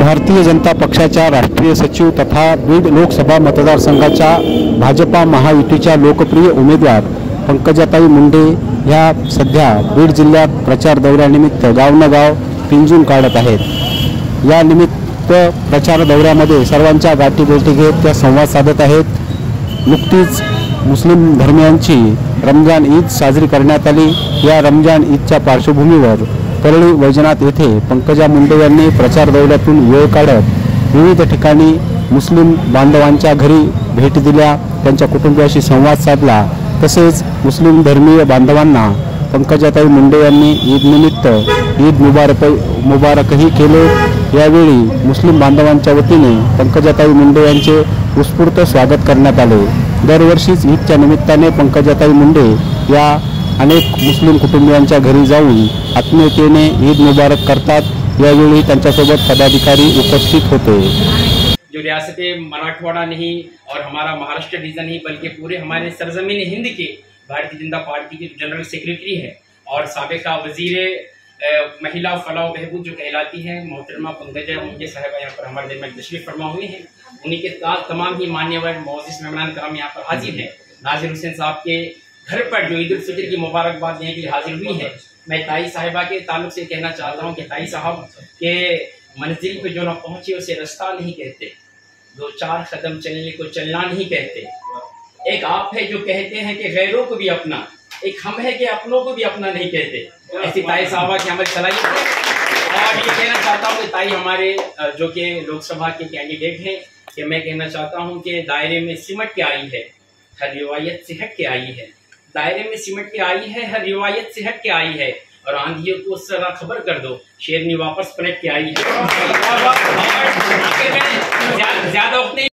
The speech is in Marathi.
भारतीय जनता पक्षाच्या राष्ट्रीय सचिव तथा बीड लोकसभा मतदारसंघाच्या भाजपा महायुतीच्या लोकप्रिय उमेदवार पंकजाताई मुंडे ह्या सध्या बीड जिल्ह्यात प्रचार दौऱ्यानिमित्त गावोगाव पिंजून काढत आहेत। या निमित्त प्रचार दौऱ्यामध्ये सर्वांच्या गाठीभेटी घेत त्या संवाद साधत आहेत। नुकतीच मुस्लिम धर्मियांची रमजान ईद साजरी करण्यात आली। या रमजान ईदच्या पार्श्वभूमीवर परळी वैजनाथ येथे पंकजा मुंडे यांनी प्रचार दौऱ्यातून वेळ काढत विविध ठिकाणी मुस्लिम बांधवांच्या घरी भेट दिल्या, त्यांच्या कुटुंबियाशी संवाद साधला। तसेच मुस्लिम धर्मीय बांधवांना पंकजाताई मुंडे यांनी ईद निमित्त ईद मुबारकही केले। यावेळी मुस्लिम बांधवांच्या वतीने पंकजाताई मुंडे यांचे उत्स्फूर्त स्वागत करण्यात आले। दरवर्षीच ईदच्या निमित्ताने पंकजाताई मुंडे या अनेक मुस्लिम कुटुंबियांच्या घरी जाऊन आत्मीयतेने ईद मुबारक करतात। यावेळी त्यांच्यासोबत पदाधिकारी उपस्थित होते। जो रियासत मराठवाड़ा नहीं और हमारा महाराष्ट्र रीजन ही बल्कि पूरे हमारे सरजमीन हिंद के भारतीय जनता पार्टी के जनरल सेक्रेटरी है और साबिका वजीर महिला फलाह बहबूद जो कहलाती है मोहतरमा पंकजा मुंडे साहिबा यहाँ पर हमारे दिन में तशरीफ फरमा हुए हैं। उन्हीं के तमाम ही मान्यवर मोअज़्ज़िज़ मेहमान कराम यहाँ पर हाजिर हैं। नाज़िर हुसैन साहब के घर पर जो ईद उल फितर की मुबारकबाद देने के लिए हाजिर हुई है। मैं ताई साहिबा के ताल्लुक से कहना चाहता हूँ कि ताई साहब के मंजिल पे जो ना पहुँचे उसे रास्ता नहीं कहते, दो चार कदम चलने को चलना नहीं कहते। एक आप है जो कहते हैं कि गैरों को भी अपना, एक हम है कि अपनों को भी अपना नहीं कहते। ऐसी ताई साहबा की अमल चलाई। और ये कहना चाहता हूँ कि ताई हमारे जो कि लोकसभा के कैंडिडेट हैं कि मैं कहना चाहता हूँ कि दायरे में सिमट के आई है, हर रिवायत से हट के आई है। दायरे में सिमट के आई है, हर रिवायत से हट के आई है। और आंधियों को सरा खबर कर दो, शेरनी वापस पलट के आई है।